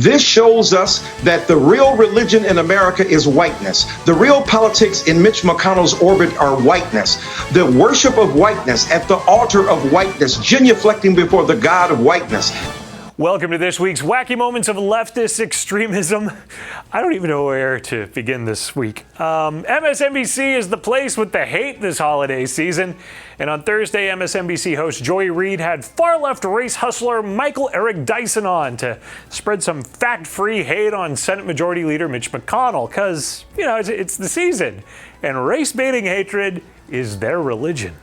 This shows us that the real religion in America is whiteness. The real politics in Mitch McConnell's orbit are whiteness. The worship of whiteness at the altar of whiteness, genuflecting before the God of whiteness. Welcome to this week's Wacky Moments of Leftist Extremism. I don't even know where to begin this week. MSNBC is the place with the hate this holiday season. And on Thursday, MSNBC host Joy Reid had far-left race hustler Michael Eric Dyson on to spread some fact-free hate on Senate Majority Leader Mitch McConnell. Because, you know, it's the season. And race-baiting hatred is their religion.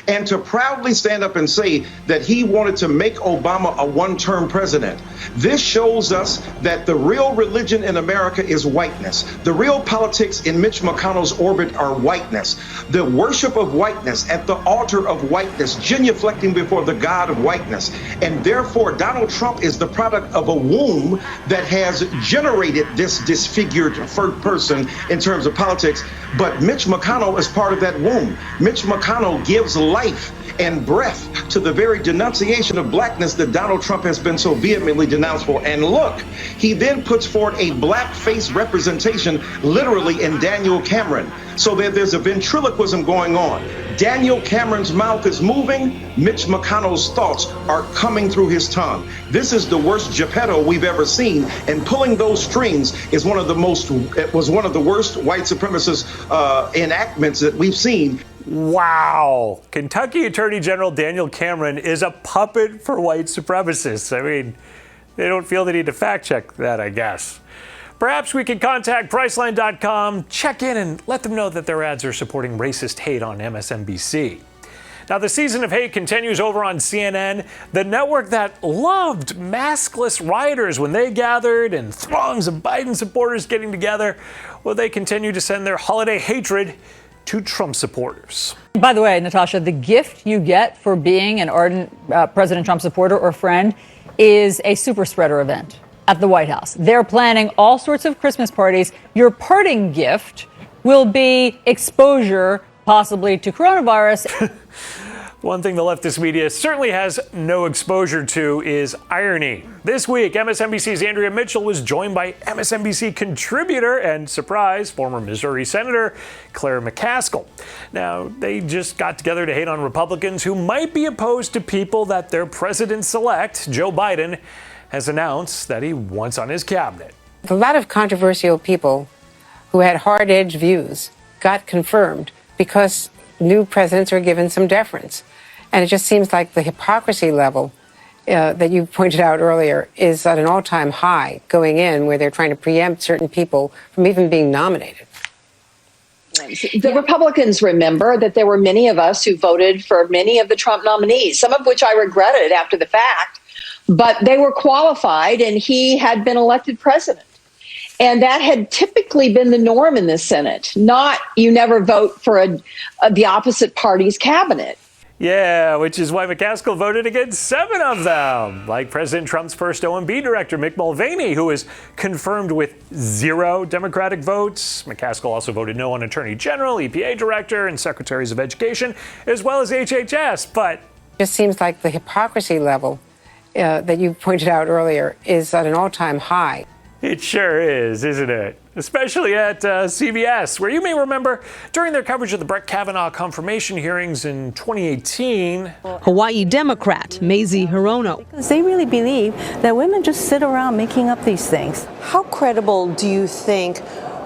And to proudly stand up and say that he wanted to make Obama a one-term president. This shows us that the real religion in America is whiteness. The real politics in Mitch McConnell's orbit are whiteness. The worship of whiteness at the altar of whiteness, genuflecting before the God of whiteness. And therefore, Donald Trump is the product of a womb that has generated this disfigured person in terms of politics. But Mitch McConnell is part of that womb. Mitch McConnell gives life and breath to the very denunciation of blackness that Donald Trump has been so vehemently denounced for. And look, he then puts forward a blackface representation literally in Daniel Cameron. So that there's a ventriloquism going on. Daniel Cameron's mouth is moving. Mitch McConnell's thoughts are coming through his tongue. This is the worst Geppetto we've ever seen. And pulling those strings is one of the worst white supremacist enactments that we've seen. Wow. Kentucky Attorney General Daniel Cameron is a puppet for white supremacists. I mean, they don't feel the need to fact check that, I guess. Perhaps we could contact Priceline.com, check in, and let them know that their ads are supporting racist hate on MSNBC. Now, the season of hate continues over on CNN, the network that loved maskless rioters when they gathered and throngs of Biden supporters getting together. Well, they continue to send their holiday hatred to Trump supporters. By the way, Natasha, the gift you get for being an ardent President Trump supporter or friend is a super spreader event at the White House. They're planning all sorts of Christmas parties. Your parting gift will be exposure, possibly to coronavirus. One thing the leftist media certainly has no exposure to is irony. This week, MSNBC's Andrea Mitchell was joined by MSNBC contributor and, surprise, former Missouri Senator Claire McCaskill. Now, they just got together to hate on Republicans who might be opposed to people that their president-elect, Joe Biden, has announced that he wants on his cabinet. A lot of controversial people who had hard-edged views got confirmed because new presidents are given some deference. And it just seems like the hypocrisy level that you pointed out earlier is at an all-time high going in, where they're trying to preempt certain people from even being nominated. The Republicans remember that there were many of us who voted for many of the Trump nominees, some of which I regretted after the fact, but they were qualified and he had been elected president. And that had typically been the norm in the Senate, not you never vote for the opposite party's cabinet. Yeah, which is why McCaskill voted against 7 of them, like President Trump's first OMB director, Mick Mulvaney, who is confirmed with 0 Democratic votes. McCaskill also voted no on Attorney General, EPA Director, and Secretaries of Education, as well as HHS, but It just seems like the hypocrisy level that you pointed out earlier is at an all-time high. It sure is, isn't it? Especially at CBS, where you may remember during their coverage of the Brett Kavanaugh confirmation hearings in 2018. Hawaii Democrat Mazie Hirono. Because they really believe that women just sit around making up these things. How credible do you think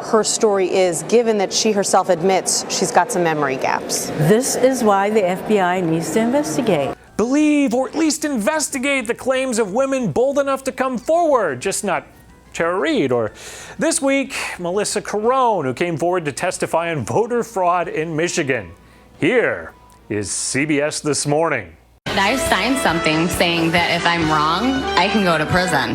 her story is, given that she herself admits she's got some memory gaps? This is why the FBI needs to investigate. Believe, or at least investigate, the claims of women bold enough to come forward, just not Tara Reid, or this week, Melissa Carone, who came forward to testify on voter fraud in Michigan. Here is CBS This Morning. I signed something saying that if I'm wrong, I can go to prison.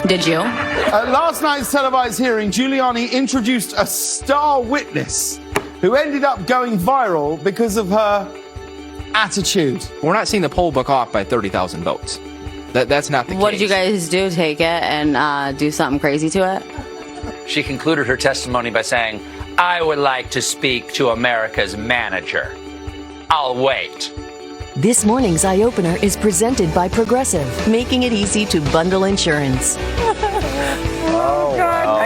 Did you? At last night's televised hearing, Giuliani introduced a star witness who ended up going viral because of her attitude. We're not seeing the poll book off by 30,000 votes. That's not the case. What did you guys do? Take it and do something crazy to it? She concluded her testimony by saying, "I would like to speak to America's manager. I'll wait." This morning's Eye Opener is presented by Progressive, making it easy to bundle insurance.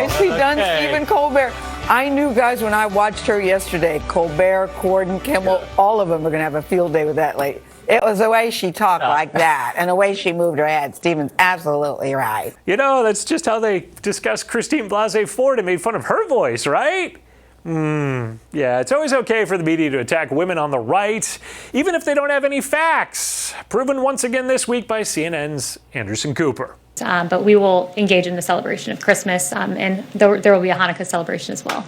Has she done Stephen Colbert? I knew, guys, when I watched her yesterday, Colbert, Corden, Kimmel, all of them are going to have a field day with that lady. It was the way she talked like that and the way she moved her head. Stephen's absolutely right. You know, that's just how they discussed Christine Blasey Ford and made fun of her voice, right? Yeah, it's always okay for the media to attack women on the right, even if they don't have any facts. Proven once again this week by CNN's Anderson Cooper. But we will engage in the celebration of Christmas, and there will be a Hanukkah celebration as well.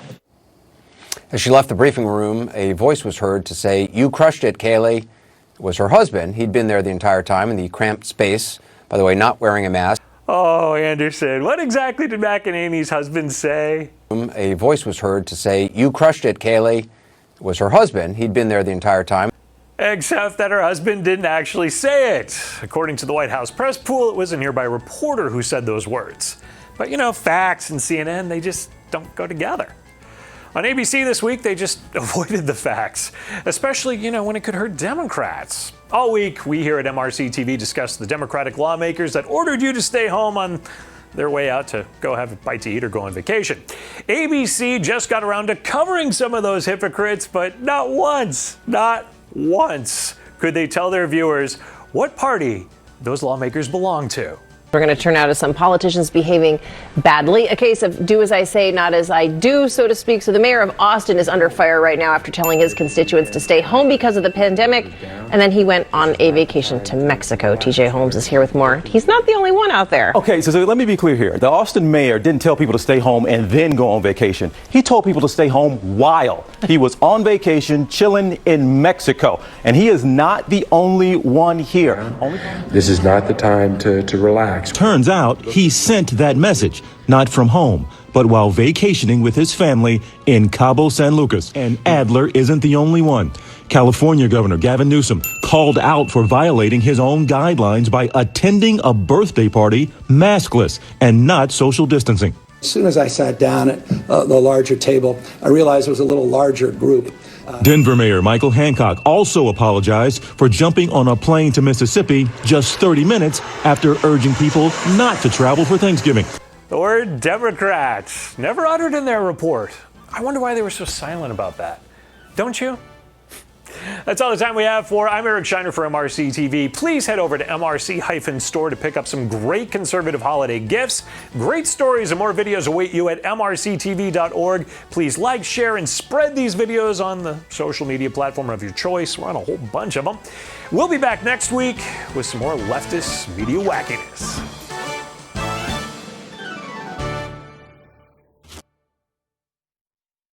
As she left the briefing room, a voice was heard to say, "You crushed it, Kayleigh." It was her husband. He'd been there the entire time in the cramped space, by the way, not wearing a mask. Oh, Anderson, what exactly did McEnany's husband say? A voice was heard to say, "You crushed it, Kayleigh." It was her husband. He'd been there the entire time. Except that her husband didn't actually say it. According to the White House press pool, it was a nearby reporter who said those words. But you know, facts and CNN, they just don't go together. On ABC this week, they just avoided the facts, especially, you know, when it could hurt Democrats. All week, we here at MRC-TV discussed the Democratic lawmakers that ordered you to stay home on their way out to go have a bite to eat or go on vacation. ABC just got around to covering some of those hypocrites, but not once could they tell their viewers what party those lawmakers belong to. We're going to turn now to some politicians behaving badly. A case of do as I say, not as I do, so to speak. So the mayor of Austin is under fire right now after telling his constituents to stay home because of the pandemic. And then he went on a vacation to Mexico. TJ Holmes is here with more. He's not the only one out there. Okay, so let me be clear here. The Austin mayor didn't tell people to stay home and then go on vacation. He told people to stay home while he was on vacation, chilling in Mexico. And he is not the only one here. This is not the time to relax. Turns out he sent that message, not from home, but while vacationing with his family in Cabo San Lucas. And Adler isn't the only one. California Governor Gavin Newsom called out for violating his own guidelines by attending a birthday party maskless and not social distancing. As soon as I sat down at the larger table, I realized it was a little larger group. Denver Mayor Michael Hancock also apologized for jumping on a plane to Mississippi just 30 minutes after urging people not to travel for Thanksgiving. The word Democrats never uttered in their report. I wonder why they were so silent about that. Don't you? That's all the time we have for. I'm Eric Shiner for MRC-TV. Please head over to MRC-Store to pick up some great conservative holiday gifts. Great stories and more videos await you at MRCTV.org. Please like, share, and spread these videos on the social media platform of your choice. We're on a whole bunch of them. We'll be back next week with some more leftist media wackiness.